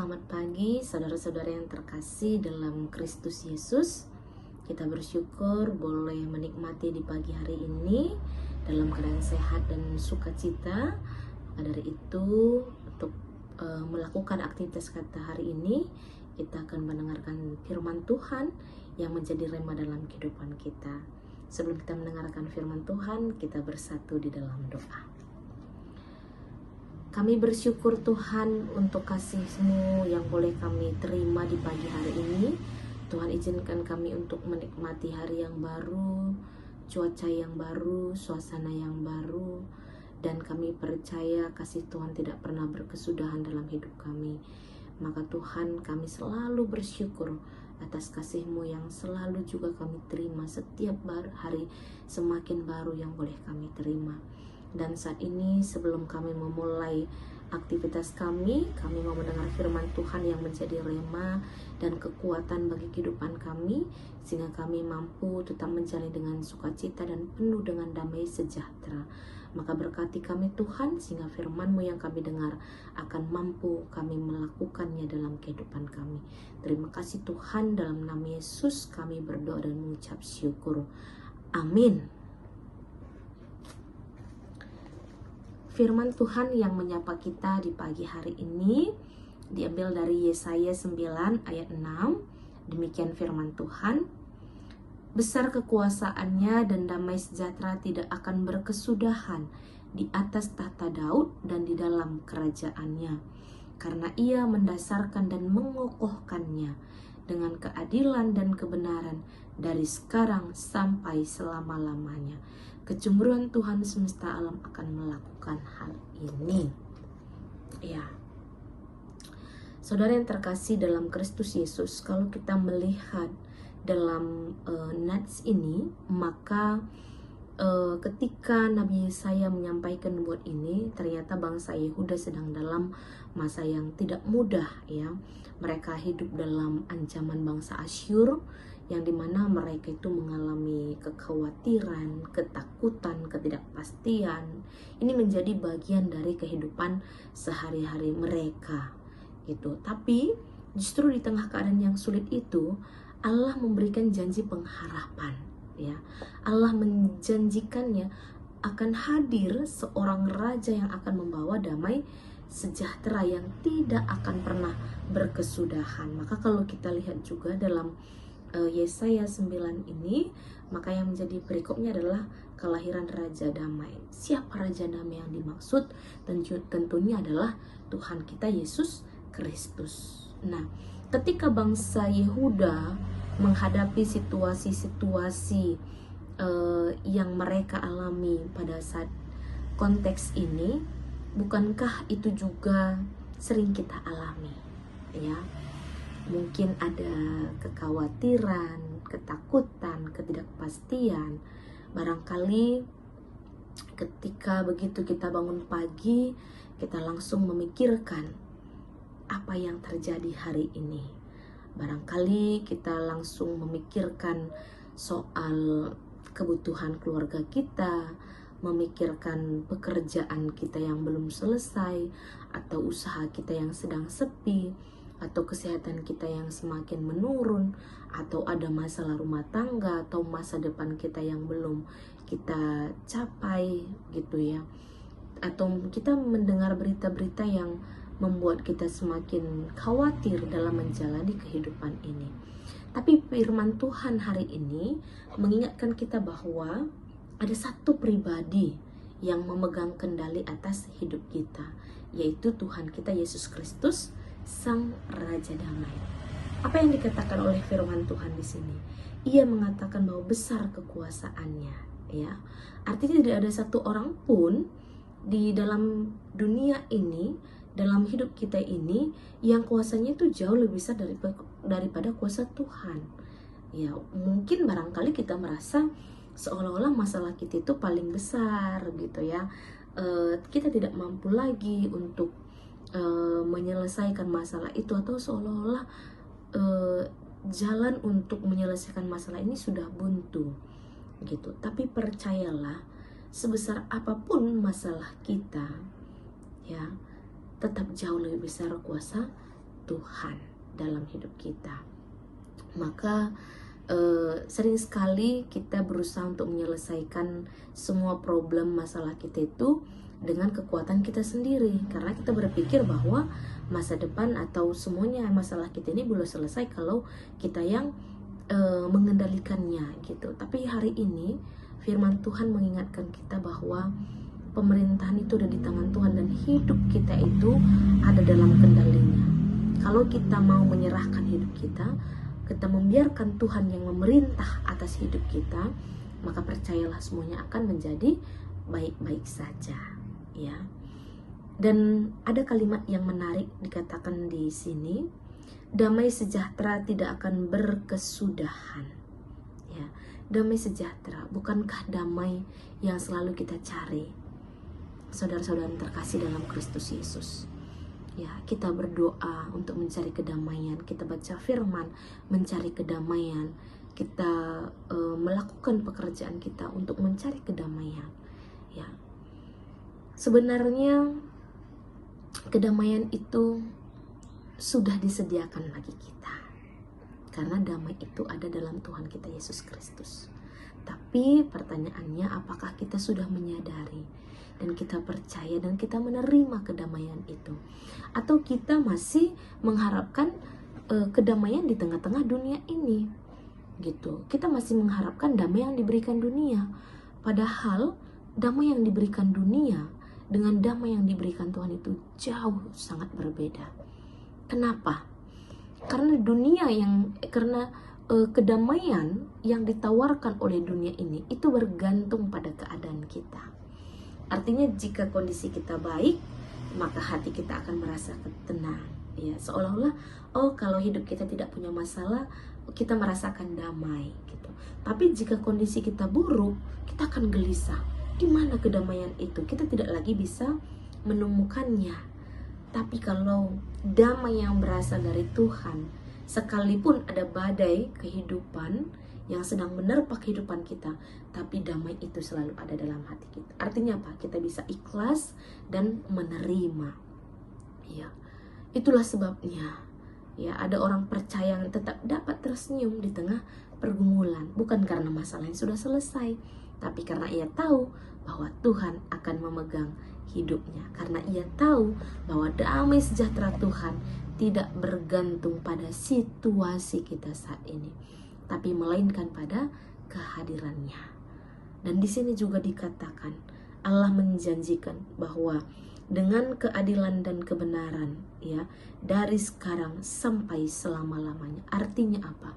Selamat pagi saudara-saudara yang terkasih dalam Kristus Yesus. Kita bersyukur boleh menikmati di pagi hari ini dalam keadaan sehat dan sukacita. Maka dari itu untuk melakukan aktivitas kita hari ini, kita akan mendengarkan firman Tuhan yang menjadi rema dalam kehidupan kita. Sebelum kita mendengarkan firman Tuhan, kita bersatu di dalam doa. Kami bersyukur Tuhan untuk kasih-Mu yang boleh kami terima di pagi hari ini. Tuhan izinkan kami untuk menikmati hari yang baru, cuaca yang baru, suasana yang baru. Dan kami percaya kasih Tuhan tidak pernah berkesudahan dalam hidup kami. Maka Tuhan, kami selalu bersyukur atas kasih-Mu yang selalu juga kami terima setiap hari semakin baru yang boleh kami terima. Dan saat ini sebelum kami memulai aktivitas kami mau mendengar firman Tuhan yang menjadi rema dan kekuatan bagi kehidupan kami, sehingga kami mampu tetap menjalani dengan sukacita dan penuh dengan damai sejahtera. Maka berkati kami Tuhan, sehingga firman-Mu yang kami dengar akan mampu kami melakukannya dalam kehidupan kami. Terima kasih Tuhan, dalam nama Yesus kami berdoa dan mengucap syukur. Amin. Firman Tuhan yang menyapa kita di pagi hari ini diambil dari Yesaya 9 ayat 6. Demikian firman Tuhan. Besar kekuasaannya dan damai sejahtera tidak akan berkesudahan di atas tahta Daud dan di dalam kerajaannya. Karena ia mendasarkan dan mengokohkannya dengan keadilan dan kebenaran dari sekarang sampai selama-lamanya. Kecemburuan Tuhan semesta alam akan melakukan hal ini. Ya, saudara yang terkasih dalam Kristus Yesus, kalau kita melihat dalam nats ini, maka ketika Nabi Yesaya menyampaikan buat ini, ternyata bangsa Yehuda sedang dalam masa yang tidak mudah, ya. Mereka hidup dalam ancaman bangsa Asyur, yang dimana mereka itu mengalami kekhawatiran, ketakutan, ketidakpastian. Ini menjadi bagian dari kehidupan sehari-hari mereka, gitu. Tapi justru di tengah keadaan yang sulit itu, Allah memberikan janji pengharapan, ya. Allah menjanjikannya akan hadir seorang raja yang akan membawa damai sejahtera yang tidak akan pernah berkesudahan. Maka kalau kita lihat juga dalam Yesaya 9 ini, maka yang menjadi berikutnya adalah kelahiran Raja Damai. Siapa Raja Damai yang dimaksud? Tentunya adalah Tuhan kita Yesus Kristus. Nah, ketika bangsa Yehuda menghadapi situasi-situasi yang mereka alami pada saat konteks ini, bukankah itu juga sering kita alami, ya? Mungkin ada kekhawatiran, ketakutan, ketidakpastian. Barangkali ketika begitu kita bangun pagi, kita langsung memikirkan apa yang terjadi hari ini. Barangkali kita langsung memikirkan soal kebutuhan keluarga kita, memikirkan pekerjaan kita yang belum selesai, atau usaha kita yang sedang sepi, atau kesehatan kita yang semakin menurun, atau ada masalah rumah tangga, atau masa depan kita yang belum kita capai, gitu ya. Atau kita mendengar berita-berita yang membuat kita semakin khawatir dalam menjalani kehidupan ini. Tapi firman Tuhan hari ini mengingatkan kita bahwa ada satu pribadi yang memegang kendali atas hidup kita, yaitu Tuhan kita Yesus Kristus, Sang Raja Damai. Apa yang dikatakan oleh firman Tuhan di sini? Ia mengatakan bahwa besar kekuasaannya, ya. Artinya tidak ada satu orang pun di dalam dunia ini, dalam hidup kita ini, yang kuasanya itu jauh lebih besar daripada kuasa Tuhan. Ya, mungkin barangkali kita merasa seolah-olah masalah kita itu paling besar, gitu ya. Kita tidak mampu lagi untuk menyelesaikan masalah itu, atau seolah-olah jalan untuk menyelesaikan masalah ini sudah buntu, gitu. Tapi percayalah, sebesar apapun masalah kita, ya, tetap jauh lebih besar kuasa Tuhan dalam hidup kita. Maka sering sekali kita berusaha untuk menyelesaikan semua problem masalah kita itu dengan kekuatan kita sendiri, karena kita berpikir bahwa masa depan atau semuanya masalah kita ini belum selesai kalau kita yang mengendalikannya gitu. Tapi hari ini firman Tuhan mengingatkan kita bahwa pemerintahan itu ada di tangan Tuhan dan hidup kita itu ada dalam kendalinya. Kalau kita mau menyerahkan hidup kita membiarkan Tuhan yang memerintah atas hidup kita, maka percayalah semuanya akan menjadi baik-baik saja, ya. Dan ada kalimat yang menarik dikatakan di sini, damai sejahtera tidak akan berkesudahan. Ya, damai sejahtera, bukankah damai yang selalu kita cari, saudara-saudara terkasih dalam Kristus Yesus? Ya, kita berdoa untuk mencari kedamaian, kita baca firman mencari kedamaian, kita melakukan pekerjaan kita untuk mencari kedamaian. Ya, sebenarnya kedamaian itu sudah disediakan bagi kita, karena damai itu ada dalam Tuhan kita Yesus Kristus. Tapi pertanyaannya, apakah kita sudah menyadari dan kita percaya dan kita menerima kedamaian itu, atau kita masih mengharapkan kedamaian di tengah-tengah dunia ini gitu? Kita masih mengharapkan damai yang diberikan dunia, padahal damai yang diberikan dunia dengan damai yang diberikan Tuhan itu jauh sangat berbeda. Kenapa? Karena kedamaian yang ditawarkan oleh dunia ini itu bergantung pada keadaan kita. Artinya jika kondisi kita baik, maka hati kita akan merasa tenang. Ya, seolah-olah kalau hidup kita tidak punya masalah, kita merasakan damai gitu. Tapi jika kondisi kita buruk, kita akan gelisah. Di mana kedamaian itu? Kita tidak lagi bisa menemukannya. Tapi kalau damai yang berasal dari Tuhan, sekalipun ada badai kehidupan yang sedang menerpa kehidupan kita, tapi damai itu selalu ada dalam hati kita. Artinya apa? Kita bisa ikhlas dan menerima. Ya, itulah sebabnya ya ada orang percaya yang tetap dapat tersenyum di tengah pergumulan, bukan karena masalahnya sudah selesai, tapi karena ia tahu bahwa Tuhan akan memegang hidupnya, karena ia tahu bahwa damai sejahtera Tuhan tidak bergantung pada situasi kita saat ini, tapi melainkan pada kehadirannya. Dan di sini juga dikatakan Allah menjanjikan bahwa dengan keadilan dan kebenaran, ya, dari sekarang sampai selama-lamanya. Artinya apa?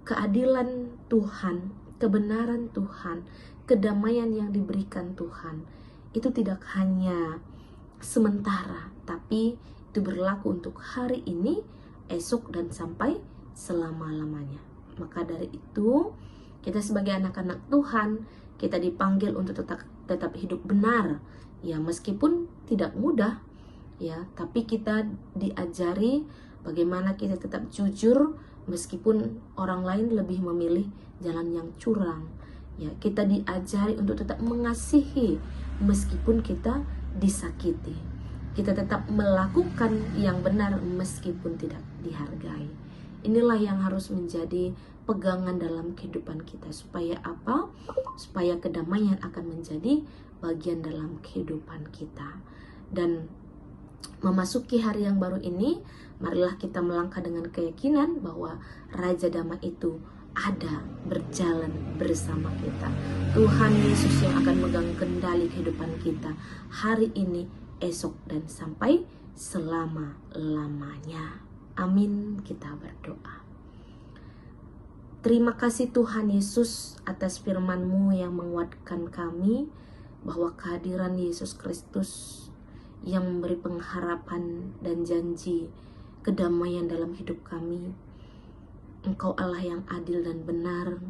Keadilan Tuhan, kebenaran Tuhan, kedamaian yang diberikan Tuhan itu tidak hanya sementara, tapi itu berlaku untuk hari ini, esok, dan sampai selama-lamanya. Maka dari itu, kita sebagai anak-anak Tuhan, kita dipanggil untuk tetap hidup benar. Ya, meskipun tidak mudah, ya, tapi kita diajari bagaimana kita tetap jujur meskipun orang lain lebih memilih jalan yang curang. Ya, kita diajari untuk tetap mengasihi meskipun kita disakiti. Kita tetap melakukan yang benar meskipun tidak dihargai. Inilah yang harus menjadi pegangan dalam kehidupan kita. Supaya apa? Supaya kedamaian akan menjadi bagian dalam kehidupan kita. Dan memasuki hari yang baru ini, marilah kita melangkah dengan keyakinan bahwa Raja Damai itu ada berjalan bersama kita. Tuhan Yesus yang akan megang kendali kehidupan kita hari ini, esok, dan sampai selama-lamanya. Amin. Kita berdoa. Terima kasih Tuhan Yesus atas firman-Mu yang menguatkan kami bahwa kehadiran Yesus Kristus yang memberi pengharapan dan janji kedamaian dalam hidup kami. Engkau Allah yang adil dan benar.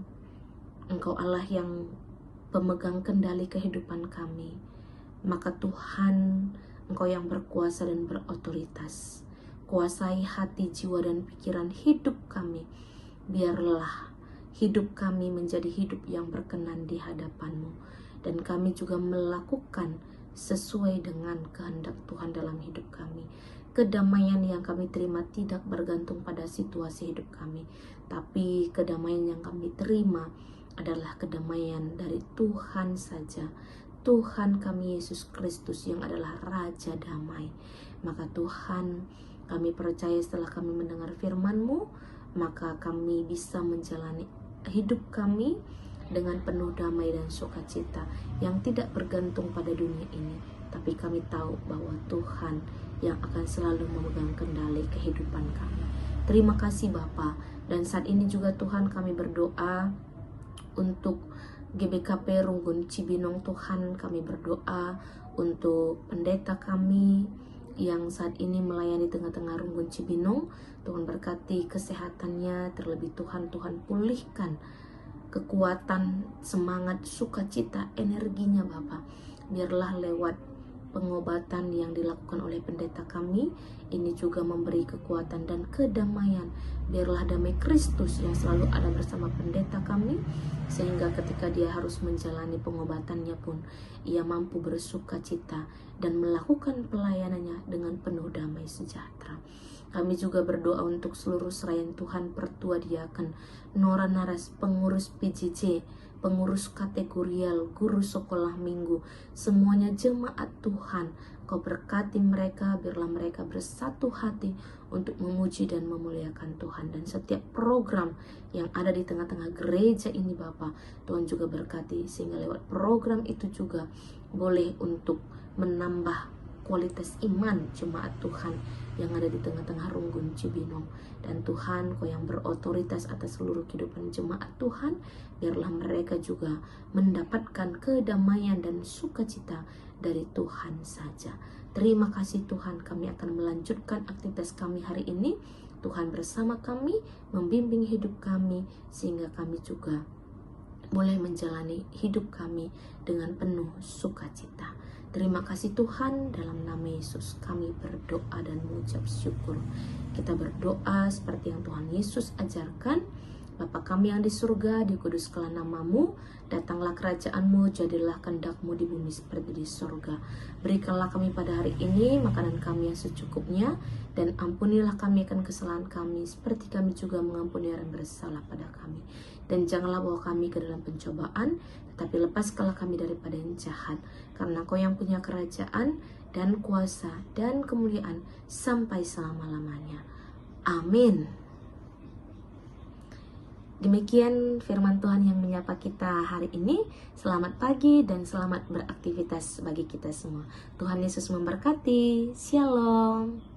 Engkau Allah yang pemegang kendali kehidupan kami. Maka Tuhan, Engkau yang berkuasa dan berotoritas. Kuasai hati, jiwa, dan pikiran hidup kami. Biarlah hidup kami menjadi hidup yang berkenan di hadapan-Mu. Dan kami juga melakukan sesuai dengan kehendak Tuhan dalam hidup kami. Kedamaian yang kami terima tidak bergantung pada situasi hidup kami, tapi kedamaian yang kami terima adalah kedamaian dari Tuhan saja. Tuhan kami Yesus Kristus yang adalah Raja Damai. Maka Tuhan, kami percaya setelah kami mendengar firman-Mu, maka kami bisa menjalani hidup kami dengan penuh damai dan sukacita yang tidak bergantung pada dunia ini. Tapi kami tahu bahwa Tuhan yang akan selalu memegang kendali kehidupan kami. Terima kasih Bapa. Dan saat ini juga Tuhan kami berdoa untuk GBKP Runggun Cibinong. Tuhan, kami berdoa untuk pendeta kami yang saat ini melayani tengah-tengah Runggun Cibinong. Tuhan berkati kesehatannya, terlebih Tuhan pulihkan kekuatan, semangat, sukacita, energinya Bapa. Biarlah lewat pengobatan yang dilakukan oleh pendeta kami, ini juga memberi kekuatan dan kedamaian. Biarlah damai Kristus yang selalu ada bersama pendeta kami, sehingga ketika dia harus menjalani pengobatannya pun, ia mampu bersukacita dan melakukan pelayanannya dengan penuh damai sejahtera. Kami juga berdoa untuk seluruh serayan Tuhan, Pertua Diaken, Nora Naras, pengurus PJJ, pengurus kategorial, guru sekolah minggu, semuanya jemaat Tuhan. Kau berkati mereka, biarlah mereka bersatu hati untuk memuji dan memuliakan Tuhan. Dan setiap program yang ada di tengah-tengah gereja ini Bapa, Tuhan juga berkati, sehingga lewat program itu juga boleh untuk menambah kualitas iman jemaat Tuhan yang ada di tengah-tengah Runggun Cibinong. Dan Tuhan, Kau yang berotoritas atas seluruh kehidupan jemaat Tuhan, biarlah mereka juga mendapatkan kedamaian dan sukacita dari Tuhan saja. Terima kasih Tuhan, kami akan melanjutkan aktivitas kami hari ini. Tuhan bersama kami, membimbing hidup kami, sehingga kami juga boleh menjalani hidup kami dengan penuh sukacita. Terima kasih Tuhan, dalam nama Yesus kami berdoa dan mengucap syukur. Kita berdoa seperti yang Tuhan Yesus ajarkan. Bapa kami yang di surga, dikuduskanlah namamu, datanglah kerajaan-Mu, jadilah kehendak-Mu di bumi seperti di surga. Berikanlah kami pada hari ini makanan kami yang secukupnya, dan ampunilah kami akan kesalahan kami, seperti kami juga mengampuni orang bersalah pada kami. Dan janganlah bawa kami ke dalam pencobaan, tetapi lepaskanlah kami daripada yang jahat. Karena Kau yang punya kerajaan dan kuasa dan kemuliaan sampai selama-lamanya. Amin. Demikian firman Tuhan yang menyapa kita hari ini. Selamat pagi dan selamat beraktivitas bagi kita semua. Tuhan Yesus memberkati. Shalom.